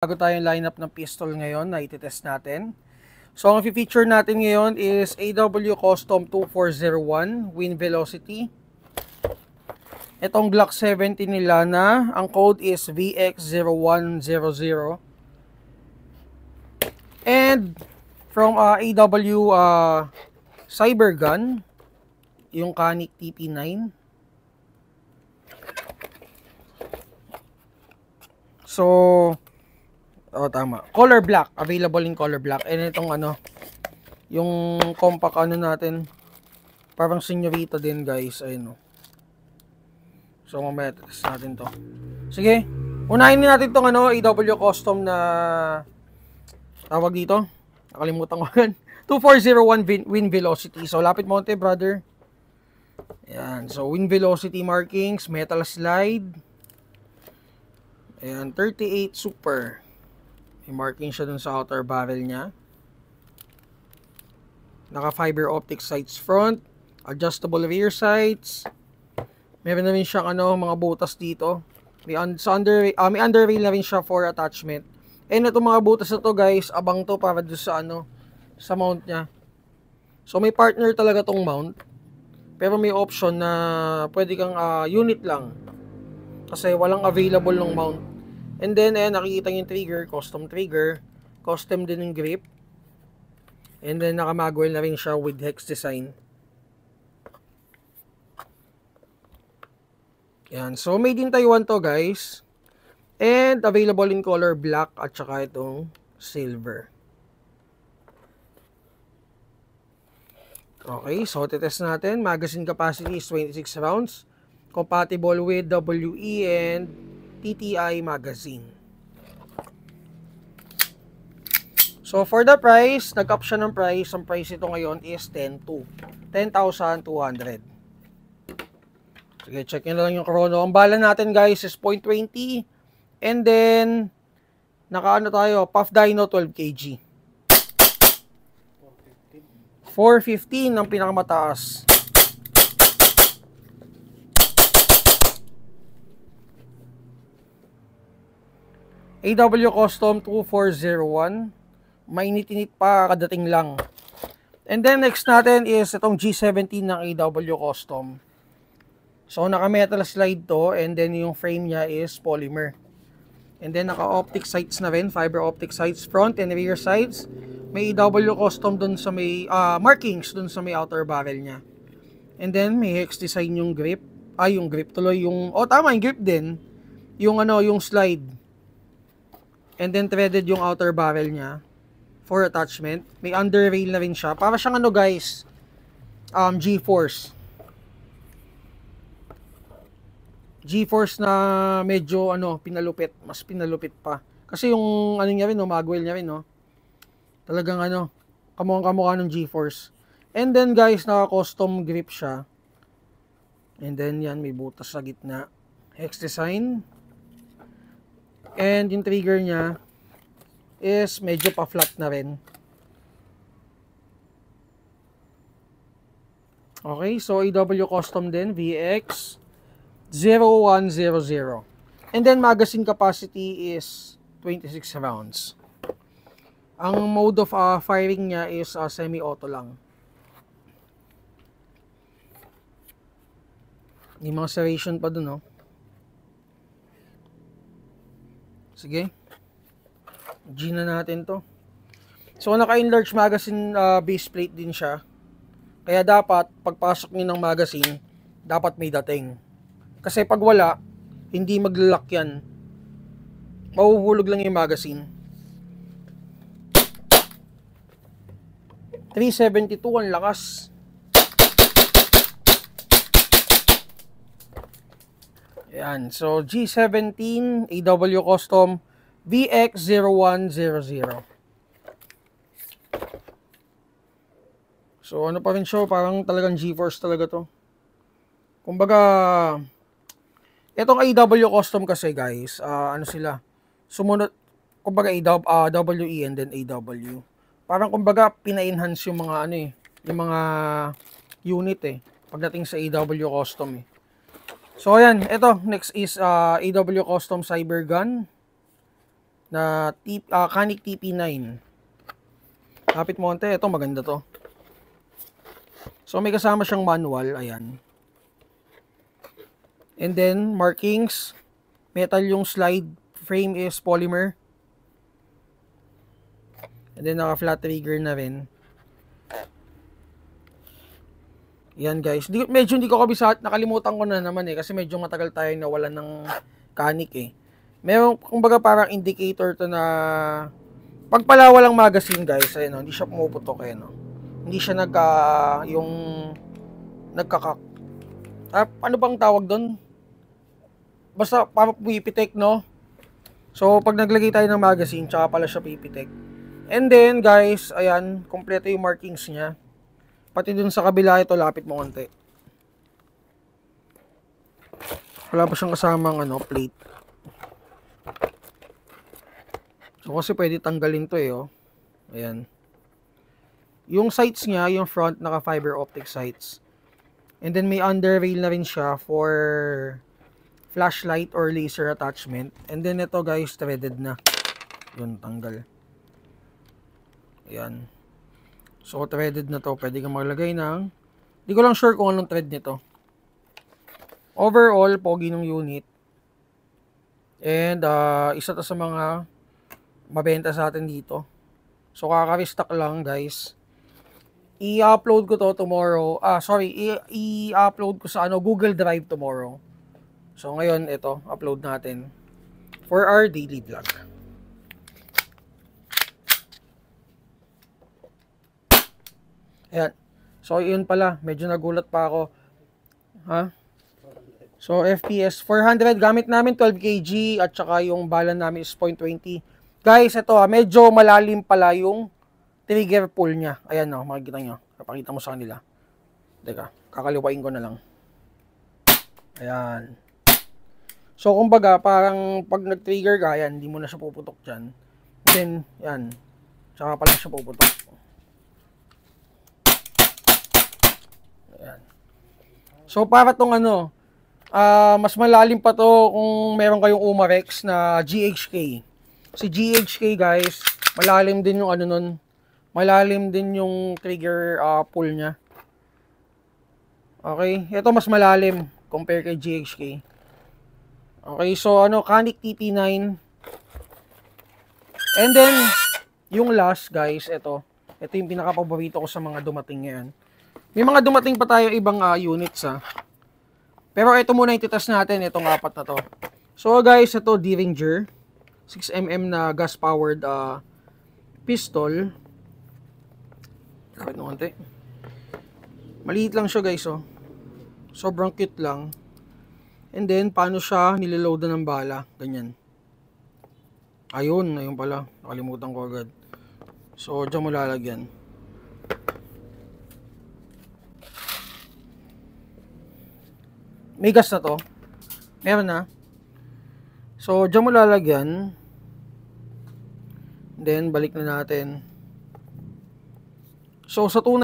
Bago tayong lineup ng pistol ngayon na ititest natin. So ang feature natin ngayon is AW Custom 2401 Wind Velocity. Itong Glock 70 nila na ang code is VX0100. And from AW Cybergun, yung Canik TP9. So tama. Color black. Available in color black. And itong yung compact natin. Parang senyorita din, guys. Ayun, So, mamaya test natin to. Sige. Unahin natin tong AW Custom na tawag dito. Nakalimutan ko yan. 2401 Wind Velocity. So, lapit mo konti, brother. Ayan. So, wind velocity markings. Metal slide. Ayan. 38 Super. May marking siya dun sa outer barrel niya. Naka fiber optic sights front. Adjustable rear sights. Meron na rin siyang mga butas dito. May underrail na rin siya for attachment. And itong mga butas na to, guys, abang to para doon sa sa mount niya. So may partner talaga tong mount. Pero may option na pwede kang unit lang. Kasi walang available ng mount. And then, ayan, nakikita yung trigger, custom trigger. Custom din yung grip. And then, nakamagwell na rin siya with hex design. Ayan. So, made in Taiwan to, guys. And, available in color black at saka itong silver. Okay. So, titest natin. Magazine capacity is 26 rounds. Compatible with WE and TTI magazine. So for the price, nag-up siya ng price. Ang price ito ngayon is 10,200. Sige, check nyo lang yung chrono. Ang bala natin, guys, is 0.20. And then, tayo, Puff Dino 12 kg. 415 ang pinakamataas. AW Custom 2401. Mainit-init pa, kadating lang. And then next natin is itong G17 ng AW Custom. So naka-metal slide to, and then yung frame niya is polymer. And then naka-optic sights na rin, fiber optic sights front and rear sides. May AW Custom dun sa may markings dun sa may outer barrel niya. And then may hex design yung grip. Yung grip tuloy yung tama, yung grip din. Yung yung slide. And then threaded yung outer barrel niya for attachment. May underrail na rin siya. Para siyang guys, G-Force. G-Force na medyo pinalupit. Mas pinalupit pa. Kasi yung niya rin, magwell niya rin, Talagang kamukhang-kamukha ng G-Force. And then guys, naka-custom grip siya. And then yan, may butas sa gitna. Hex design. And yung trigger niya is medyo pa-flat na rin. Okay, so AW Custom din, VX0100. And then magazine capacity is 26 rounds. Ang mode of firing niya is semi-auto lang. May mga serration pa dun, Sige. G na natin to. So, naka-enlarge magazine base plate din siya. Kaya dapat, pagpasok nyo ng magazine, dapat may dating. Kasi pag wala, hindi maglalak yan. Mahuhulog lang yung magazine. 372, ang lakas. Ayan, so G17 AW Custom VX0100. So pa rin siya, parang talagang G-Force talaga to. Kumbaga, itong AW Custom kasi, guys, sila, sumunod, kumbaga WE and then AW. Parang kumbaga pina-enhance yung mga yung mga unit pagdating sa AW Custom So ayan, ito next is AW Custom Cybergun. na Canik TP9. Kapit mo konti, ito maganda to. So may kasama siyang manual, ayan. And then markings, metal yung slide, frame is polymer. And then naka flat trigger na rin. Yan guys, medyo hindi ko kabisat, nakalimutan ko na naman kasi medyo matagal tayo nawalan ng Canik Meron kumbaga parang indicator to na pag pala walang magazine guys, ayun hindi siya pumuputok Hindi siya yung nagkakak. Ano bang tawag doon? Basta pipitik, no? So pag naglagay tayo ng magazine, tsaka pala siya pipitik. And then guys, ayan, kompleto yung markings niya. Pati dun sa kabila, ito lapit mo konti. Wala pa siyang kasamang plate. So kasi pwede tanggalin to Ayan. Yung sights niya, yung front naka fiber optic sights. And then may under rail na rin siya for flashlight or laser attachment. And then ito guys, threaded na. Yun, tanggal. Ayan. So threaded na to, pwede kang maglagay ng, hindi ko lang sure kung anong thread nito. Overall, pogi ng unit. And isa to sa mga mabenta sa atin dito. So kaka-restock lang guys. I-upload ko to tomorrow. I-upload ko sa Google Drive tomorrow. So ngayon ito, upload natin for our daily vlog. Ayan. So, yun pala. Medyo nagulat pa ako. So, FPS 400. Gamit namin 12 kg at saka yung bala namin is 0.20. Guys, ito medyo malalim pala yung trigger pull niya. Ayan makikita nyo. Papakita mo sa kanila. Teka, kakaliwain ko na lang. Ayan. So, kumbaga, parang pag nag-trigger ka, ayan, hindi mo na siya puputok dyan. Then, yan. Tsaka pala siya puputok. Ayan. So para tong mas malalim pa to kung meron kayong Umarex na GHK. Si GHK guys, malalim din yung nun. Malalim din yung trigger pull niya. Okay, ito mas malalim compare kay GHK. Okay, so Canik TP9. And then yung last guys, ito yung pinaka-paborito ko sa mga dumating ngayon. May mga dumating pa tayo ibang units Pero ito muna ititest natin, itong apat na to. So guys, ito Derringer 6mm na gas powered pistol. Kapit mo konti. Maliit lang siya guys Sobrang cute lang. And then paano siya nililoadan ng bala, ganyan. Ayun pala, nakalimutan ko agad. So diyan mo lalagyan. May gas na to. Meron na. So, dyan mo lalagyan. Then, balik na natin. So, sa tunay